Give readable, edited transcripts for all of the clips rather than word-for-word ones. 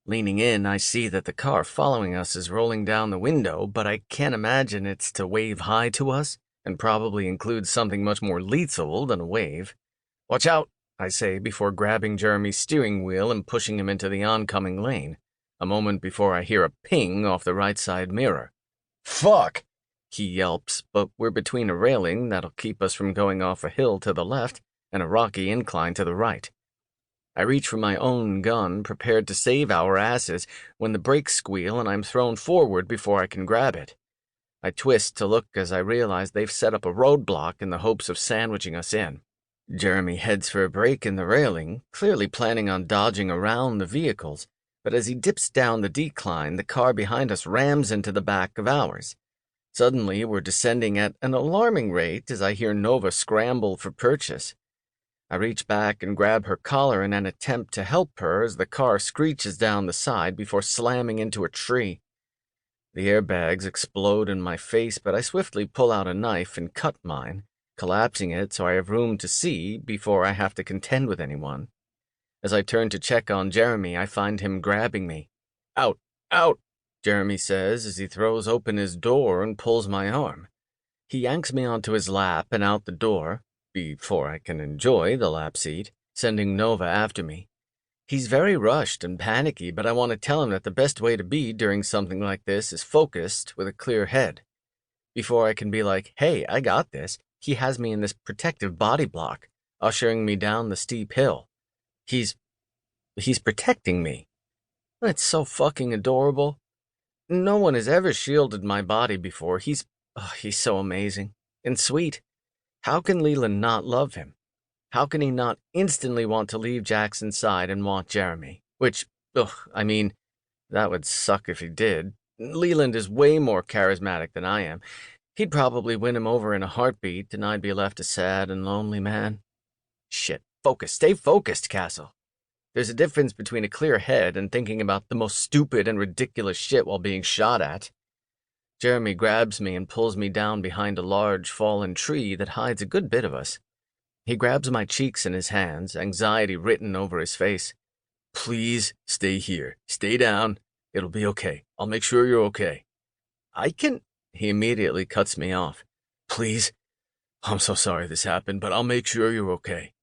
Leaning in, I see that the car following us is rolling down the window, but I can't imagine it's to wave hi to us, and probably includes something much more lethal than a wave. Watch out, I say before grabbing Jeremy's steering wheel and pushing him into the oncoming lane, a moment before I hear a ping off the right side mirror. Fuck! He yelps, but we're between a railing that'll keep us from going off a hill to the left and a rocky incline to the right. I reach for my own gun, prepared to save our asses, when the brakes squeal and I'm thrown forward before I can grab it. I twist to look as I realize they've set up a roadblock in the hopes of sandwiching us in. Jeremy heads for a break in the railing, clearly planning on dodging around the vehicles, but as he dips down the decline, the car behind us rams into the back of ours. Suddenly, we're descending at an alarming rate as I hear Nova scramble for purchase. I reach back and grab her collar in an attempt to help her as the car screeches down the side before slamming into a tree. The airbags explode in my face, but I swiftly pull out a knife and cut mine, collapsing it so I have room to see before I have to contend with anyone. As I turn to check on Jeremy, I find him grabbing me. Out, out, Jeremy says as he throws open his door and pulls my arm. He yanks me onto his lap and out the door, before I can enjoy the lap seat, sending Nova after me. He's very rushed and panicky, but I want to tell him that the best way to be during something like this is focused with a clear head. Before I can be like, hey, I got this, he has me in this protective body block, ushering me down the steep hill. He's protecting me. It's so fucking adorable. No one has ever shielded my body before. He's so amazing and sweet. How can Leland not love him? How can he not instantly want to leave Jackson's side and want Jeremy? Which, that would suck if he did. Leland is way more charismatic than I am. He'd probably win him over in a heartbeat, and I'd be left a sad and lonely man. Shit, focus, stay focused, Castle. There's a difference between a clear head and thinking about the most stupid and ridiculous shit while being shot at. Jeremy grabs me and pulls me down behind a large fallen tree that hides a good bit of us. He grabs my cheeks in his hands, anxiety written over his face. Please stay here. Stay down. It'll be okay. I'll make sure you're okay. He immediately cuts me off. Please. I'm so sorry this happened, but I'll make sure you're okay,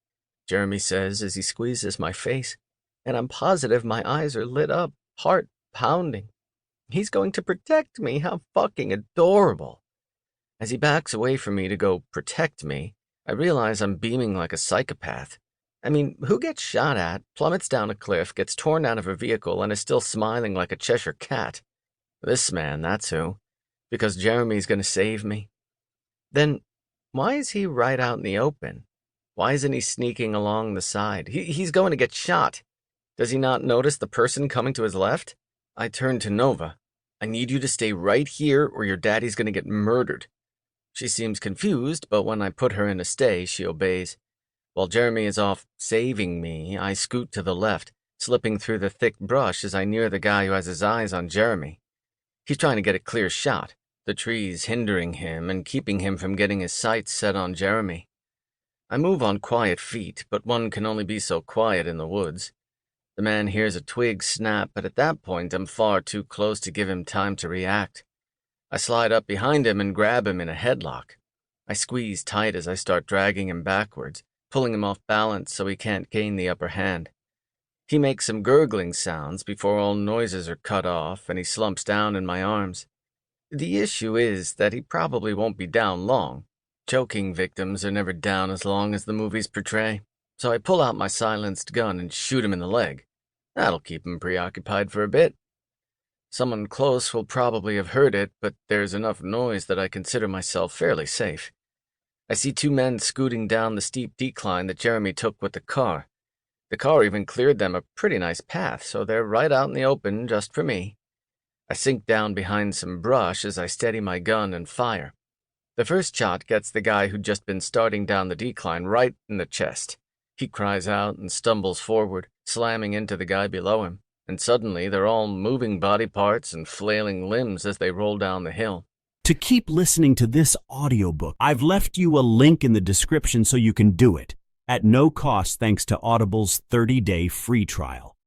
Jeremy says as he squeezes my face, and I'm positive my eyes are lit up, heart pounding. He's going to protect me. How fucking adorable. As he backs away from me to go protect me, I realize I'm beaming like a psychopath. I mean, who gets shot at, plummets down a cliff, gets torn out of a vehicle, and is still smiling like a Cheshire cat? This man, that's who. Because Jeremy's going to save me. Then, why is he right out in the open? Why isn't he sneaking along the side? He's going to get shot. Does he not notice the person coming to his left? I turn to Nova. I need you to stay right here or your daddy's going to get murdered. She seems confused, but when I put her in a stay, she obeys. While Jeremy is off saving me, I scoot to the left, slipping through the thick brush as I near the guy who has his eyes on Jeremy. He's trying to get a clear shot, the trees hindering him and keeping him from getting his sights set on Jeremy. I move on quiet feet, but one can only be so quiet in the woods. The man hears a twig snap, but at that point I'm far too close to give him time to react. I slide up behind him and grab him in a headlock. I squeeze tight as I start dragging him backwards, pulling him off balance so he can't gain the upper hand. He makes some gurgling sounds before all noises are cut off, and he slumps down in my arms. The issue is that he probably won't be down long. Choking victims are never down as long as the movies portray, so I pull out my silenced gun and shoot him in the leg. That'll keep him preoccupied for a bit. Someone close will probably have heard it, but there's enough noise that I consider myself fairly safe. I see two men scooting down the steep decline that Jeremy took with the car. The car even cleared them a pretty nice path, so they're right out in the open just for me. I sink down behind some brush as I steady my gun and fire. The first shot gets the guy who'd just been starting down the decline right in the chest. He cries out and stumbles forward, slamming into the guy below him, and suddenly they're all moving body parts and flailing limbs as they roll down the hill. To keep listening to this audiobook, I've left you a link in the description so you can do it, at no cost thanks to Audible's 30-day free trial.